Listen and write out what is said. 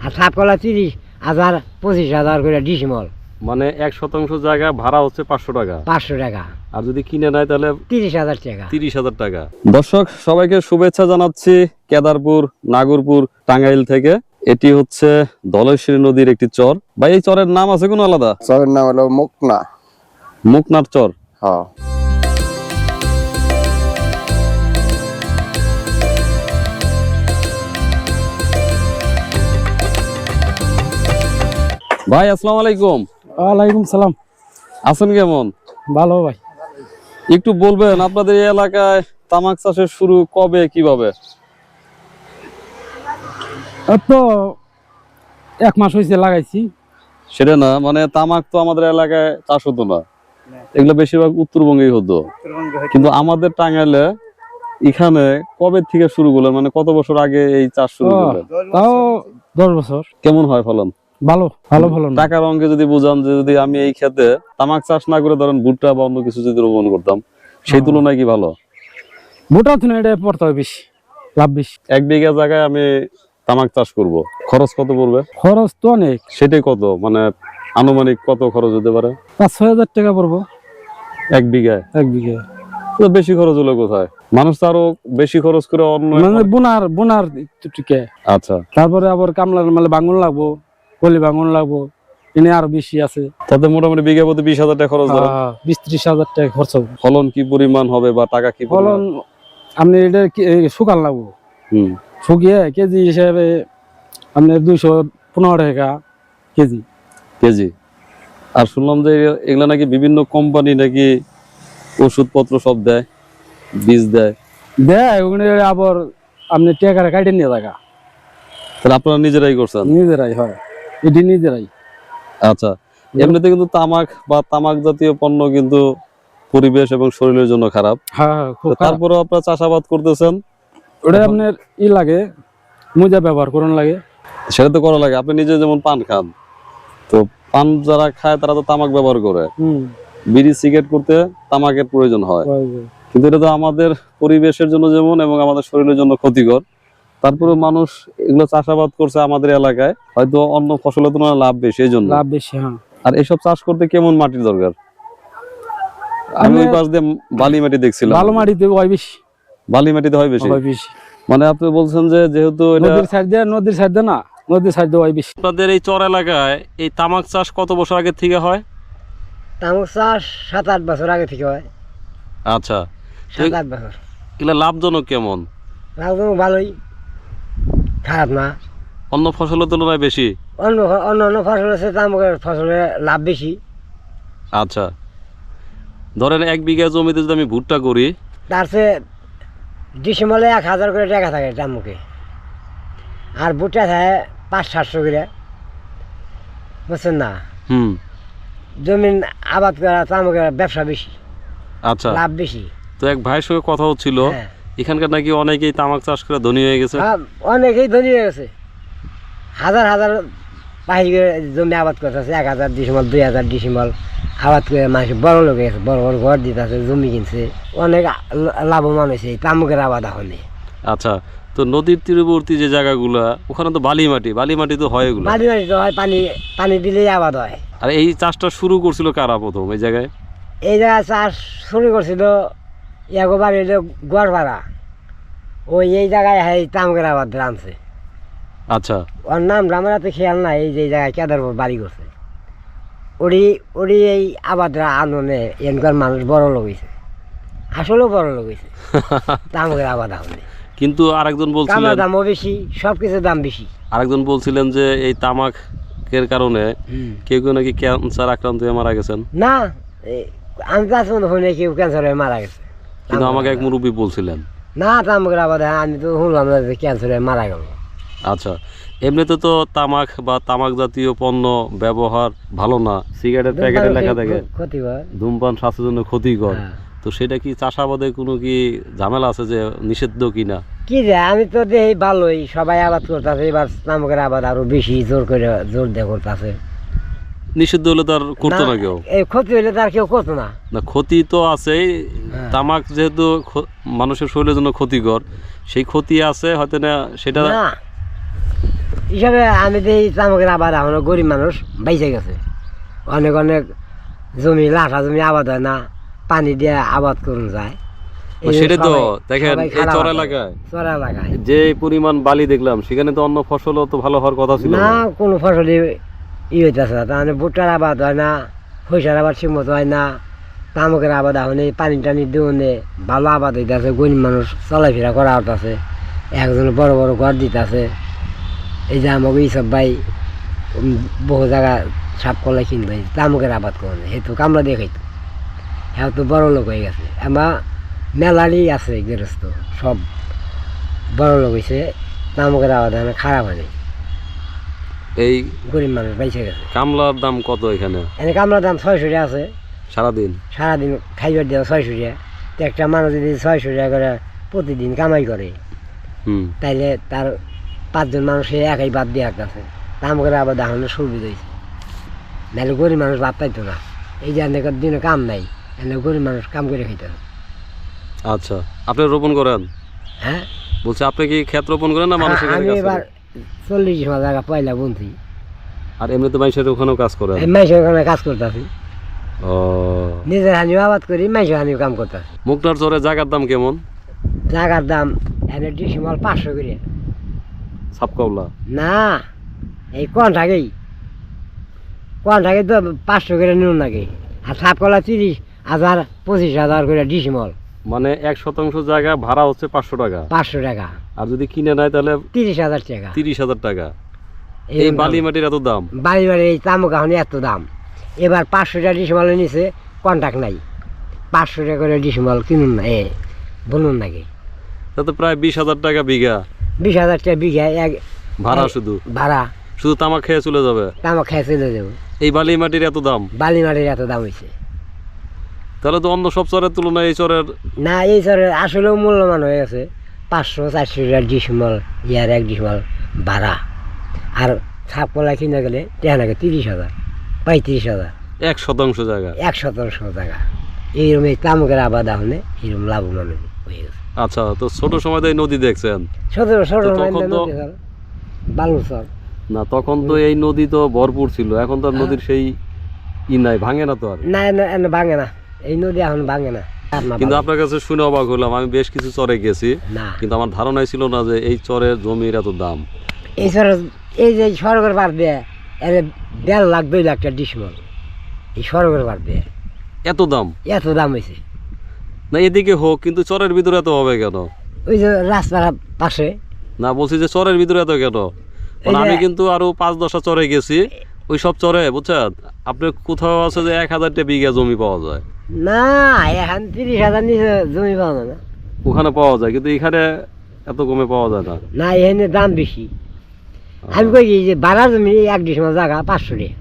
আর সাপকলা 30,000 25,000 করে ডিসিমল। মানে 1% জায়গা ভাড়া হচ্ছে 500 টাকা। 500 টাকা। আর যদি কিনে নেয় তাহলে 30,000 টাকা। 30,000 টাকা। দর্শক সবাইকে শুভেচ্ছা জানাচ্ছি কেদারপুর নাগরপুর টাঙ্গাইল থেকে। এটি হচ্ছে ধলেশ্বরী নদীর একটি চর। ভাই এই চরের নাম আছে কোনো আলাদা? চরের নাম হলো মুকনা। মুকনার চর। হ্যাঁ। ভাই আসসালামু আলাইকুম। ওয়ালাইকুম সালাম। আছেন কেমন? ভালো ভাই। একটু বলবেন আপনাদের এই এলাকায় তামাক চাষের শুরু কবে কিভাবে? তো 1 মাস হয়েছে লাগাইছি। সেটা না, মানে তামাক তো আমাদের এলাকায় চাষ হতো না, এগুলো বেশিরভাগ উত্তরবঙ্গেই হতো, কিন্তু আমাদের টাঙ্গাইলে এখানে কবে থেকে শুরু করলেন, মানে কত বছর আগে এই চাষ শুরু করলেন? তাও 10 বছর। কেমন হয় ফলন? ভালো ভালো ফলন। টাকার অঙ্কে যদি বুঝান যে যদি আমি এই ক্ষেতে তামাক চাষ না করে ধরেন ভুট্টা বা অন্য কিছু যদি রোপণ করতাম সেই তুলনায় কি ভালো? ভুট্টা তো এটা পড়তে হয় বেশি, লাভ বেশি। 1 বিঘা জায়গায় আমি তামাক চাষ করব, খরচ কত পড়বে? খরচ তো অনেক। সেটাই কত, মানে আনুমানিক কত খরচ হতে পারে? 5-6 হাজার টাকা পড়বো 1 বিঘায়। 1 বিঘে। তো বেশি খরচ হলো কোথায়? মানুষ তো আরো বেশি খরচ করে অন্য মানে বোনার টিকে। আচ্ছা, তারপরে আবার কামলার মানে বাঙন লাগবো, কলি বাঙন লাগবো, এনে আরো বেশি আছে। তাতে মোটামুটি বিঘা প্রতি 20,000 টাকা খরচ ধরেন। 20-30 হাজার টাকা খরচ হবে। ফলন কি পরিমাণ হবে বা টাকা কি পরিমাণ? ফলন আপনি এটা শুকান লাগবো, শুকিয়ে কেজি হিসাবে আপনার 215 টাকা কেজি। কেজি। আর শুনলাম যে এগুলা নাকি বিভিন্ন কোম্পানি নাকি ওষুধপত্র সব দেয়, বীজ দেয়। ওখানে আবার আপনি টাকাটা কাটে নিয়ে থাকা। তাহলে আপনারা নিজেরাই করছেন? নিজেরাই হয়, এটি নিজেরাই। আচ্ছা, এমনিতে কিন্তু তামাক বা তামাক জাতীয় পণ্য কিন্তু পরিবেশ এবং শরীরের জন্য খারাপ। হ্যাঁ, তারপরেও আপনারা চাষাবাদ করতেছেন। ওটা আপনার লাগে, মোজা ব্যবহার করুন লাগে। সেটা তো করা লাগে। আপনি নিজে যেমন পান খান, তো পান যারা খায় তারা তো তামাক ব্যবহার করে। বিড়ি সিগারেট করতে তামাকের প্রয়োজন হয়, কিন্তু এটা তো আমাদের পরিবেশের জন্য যেমন এবং আমাদের শরীরের জন্য ক্ষতিকর। তারপরে মানুষ এগুলো চাষাবাদ করছে আমাদের এলাকায়, হয়তো অন্য ফসলের তুলনায় লাভ বেশি, এই জন্য লাভ বেশি। হ্যাঁ। আর এইসব চাষ করতে কেমন মাটির দরকার? আমি ওই পাশ দিয়ে বালি মাটি দেখছিলাম। ভালো মাটিতে হয় বেশি। বালি মাটিতে হয় বেশি। মানে আপনি বলছেন যে যেহেতু নদীর সাইড দিয়ে না, নদীর সাইড দিয়ে হয় বেশি। আপনাদের এই চর এলাকায় এই তামাক চাষ কত বছর আগে থেকে হয়? তামাক চাষ 7-8 বছর আগে থেকে হয়। আচ্ছা, 7-8 বছর। এগুলা লাভজনক কেমন? লাভজনক ভালোই, খারাপ না। অন্য ফসলের তুলনায় বেশি? অন্য ফসল আছে, তামাকের ফসলের লাভ বেশি। আচ্ছা, ধরেন 1 বিঘা জমিতে যদি আমি ভুট্টা করি, তার চেয়ে ডিসেম্বরে 1,000 করে টাকা থাকে তামুকে, আর ভুট্টা থাকে 500-700 করে, বুঝছেন না? জমিন আবাদ করা তামুকের ব্যবসা বেশি। আচ্ছা, লাভ বেশি। তো এক ভাইয়ের সঙ্গে কথা হচ্ছিল, এখানকার নাকি অনেকেই তামাক চাষ করে ধনী হয়ে গেছে। অনেকেই ধনী হয়ে গেছে, হাজার পাহি করে জমি আবাদ করতেছে। 1,000 ডিসেম্বর, 2,000 ডিসেম্বর আবাদ করে মানুষ বড় লোক গেছে, বড় বড় ঘর দিতেছে, জমি কিনছে, অনেক লাভবান হয়েছে এই তামুকের আবাদ এখন। আচ্ছা, তো নদীর তীরবর্তী যে জায়গাগুলা ওখানে তো বালি মাটি তো হয়, এগুলো বালি মাটি তো হয়, পানি দিলেই আবাদ হয়। আর এই চাষটা শুরু করছিল কারা প্রথম এই জায়গায়? এই জায়গায় চাষ শুরু করছিল একবার হইলো গড়পাড়া, ওই এই জায়গায় এই তামুকের আবাদ আনছে। আচ্ছা, ওর নাম আমরা তো খেয়াল নাই, এই যে জায়গায় কেদারপুর বাড়ি করছে, ওরি এই আবাদরা আননে এনকার মানুষ বড় লোক হয়েছে, আসলেও বড় লোক হয়েছে তামুকের আবাদ আনলে। কিন্তু আরেকজন বলছিলেন দামও বেশি, সবকিছুর দাম বেশি। আরেকজন বলছিলেন যে এই তামাকের কারণে কেউ নাকি ক্যান্সার আক্রান্ত হয়ে মারা গেছেন। না, আমি কাছে শুনে কেউ ক্যান্সার হয়ে মারা গেছে, কিন্তু আমাকে এক মুরব্বী বলছিলেন। না, তামুকের আবাদ আমি তো শুনলাম না যে ক্যান্সার হয়ে মারা গেল। আচ্ছা, এমনিতে তো তামাক বা তামাক জাতীয় পণ্য ব্যবহার ভালো না, সিগারেটের প্যাকেটে লেখা থাকে ক্ষতিকর, ধূমপান স্বাস্থ্যের জন্য ক্ষতিকর। তো সেটা কি চাষাবাদে কোনো কি ঝামেলা আছে যে নিষিদ্ধ কিনা? কি রে, আমি তো দেখি ভালোই সবাই আবাদ করতেছে, এবার তামুকের আবাদ আরো বেশি জোর দিয়ে করতেছে। নিষিদ্ধ হলে তার করতো না কেউ? এই ক্ষতি হলে তার কেউ করতো না। না, ক্ষতি তো আছেই। তামাক যেহেতু মানুষের শরীরের জন্য ক্ষতিকর, সেই ক্ষতি আছে হয়তো না, সেটা হিসাবে আমি তো এই তামাকের আবাদ এখনো গরিব মানুষ বাইচে গেছে। অনেক অনেক জমি লাঠা জমি আবাদ হয় না, পানি দিয়ে আবাদ করুন যায়। এই যে সেটাই তো সবাই- দেখেন সবাই এই খারাপ চর আছে। এলাকায় চর এলাকায় যে পরিমাণ বালি দেখলাম সেখানে তো অন্য ফসলও তো ভালো হওয়ার কথা ছিল না না। কোনো ফসলই হইতেছে না। তাহলে ভুট্টার আবাদ হয় না, সরিষার আবাদ ঠিক মতো হয় না, তামাকের আবাদ এখন এই পানি টানি দিওনে ভালো আবাদ হইতেছে, গরিব মানুষ চলাফেরা করা হইতেছে, একজন বড় বড় ঘর দিতেছে। এই যে আমাকে এইসব ভাই বহু জায়গা সাপ কলা কিনবে তামাকের আবাদ করে সেহেতু কামলা দিয়ে খাইতো, হ্যাঁ তো বড় লোক হয়ে গেছে। আমার মেলারই আছে গেরস্ত সব বড় লোক হয়েছে, তামাকের আবাদ এখন খারাপ হয়নি, এই গরিব মানুষ বেঁচে গেছে। কামলার দাম কত এখানে এনে কামলার দাম 600 টাকা আছে, সারাদিন? সারাদিন খাইবার দেওয়া 600 টাকা। তো একটা মানুষ যদি 600 টাকা করে প্রতিদিন কামাই করে, হুম। তাইলে তার 5 জন মানুষে একাই বাদ দিয়ে আসতেছে। তামাকের আবাদ এখন সুবিধা হয়েছে, নাহলে গরিব মানুষ ভাত পাইতো না। এই যে এনে দিনে কাম নাই, এনে গরিব মানুষ কাম করে খাইতে হবে। আচ্ছা, আপনি রোপণ করেন? হ্যাঁ, বলছে আপনি কি ক্ষেত রোপণ করেন না মানুষের আমি কাছে কাজ এবার করেন? 40 জায়গা পয়লা বুনছি, আর এমনিতে মানুষের ওখানেও কাজ করেন? এই মাইসের ওখানে কাজ করতেছি, ও, নিজের হানিও আবাদ করি, মাইসের হানিও কাম করতেছি। মুক্তার চরে জায়গার দাম কেমন? জায়গার দাম এনে ডিসিমাল 500 করে। সাপকাউলা? না, এই কোন থাকেই তো 500 করে নিউন নাকি, আর সাপকলা 30,000 25,000 করে ডিসিমল, মানে 1% জায়গা ভাড়া হচ্ছে 500 টাকা, 500 টাকা, আর যদি কিনে নেয় তাহলে 30,000 টাকা। 30,000 টাকা। এই বালি মাটির এত দাম? বাড়ি বাড়ি এই তামুক এখন এত দাম। এবার 500 টাকা ডিসিমল নিচে কন্ট্যাক্ট নাই, 500 টাকা করে ডিসিমল কিনুন না, বলুন নাকি, তাতে প্রায় 20,000 টাকা বিঘা 20,000 টাকা বিঘা এক ভাড়া, শুধু ভাড়া, শুধু তামাক খেয়ে চলে যাবে। তামাক খেয়ে চলে যাবো। এই বালি মাটির এত দাম? বালি মাটির এত দাম হয়েছে। তাহলে তো অন্য সব চরের তুলনায় এই চরের না, এই চরে আসলেও মূল্যমান হয়ে গেছে। 500-400 টাকা ডিসিমল, ইয়ার 1 ডিসিমল ভাড়া। আর সাপ কলা কিনে গেলে দেখা নাকি 30,000 35,000, 1% জায়গা। 100% টাকা। এইরকম এই তামুকের আবাদ হলে এইরকম লাভবান হয়ে গেছে। আচ্ছা, তো ছোট সময় তো এই নদী দেখছেন? ছোট ছোট তো তখন তো- বালু চর না, তখন তো এই নদী তো ভরপুর ছিল, এখন তো আর নদীর সেই নাই, ভাঙে না তো আর। না, এনে ভাঙে না, এই নদী এখন ভাঙে না। কিন্তু আপনার কাছে শুনে অবাক হলাম, আমি বেশ কিছু চরে গেছি, না, কিন্তু আমার ধারণাই ছিল না যে এই চরের জমির এত দাম। এই চর এই যে সড়কের পার দিয়ে এর 1.5 লাখ 2 লাখ টাকা ডিসিমল, এই সড়কের পার দিয়ে এত দাম? এত দাম হয়েছে। না, এদিকে হোক, কিন্তু চরের ভিতরে এত হবে কেন? ওই যে রাস্তার পাশে না, বলছি যে চরের ভিতরে এত কেন? কারণ এই যে- আমি কিন্তু আরো 5-10টা চরে গেছি, ওই সব চরে বুঝছেন আপনার কোথাও আছে যে 1,000 বিঘা জমি পাওয়া যায়, না, এখন 30,000 নিচে জমি পাওয়া যায় না। ওখানে পাওয়া যায়, কিন্তু এখানে এত কমে পাওয়া যায় না। না, এখানে দাম বেশি। আমি কই কি যে ভাড়া জমি 1 ডিসিমল জায়গা 500 টাকা,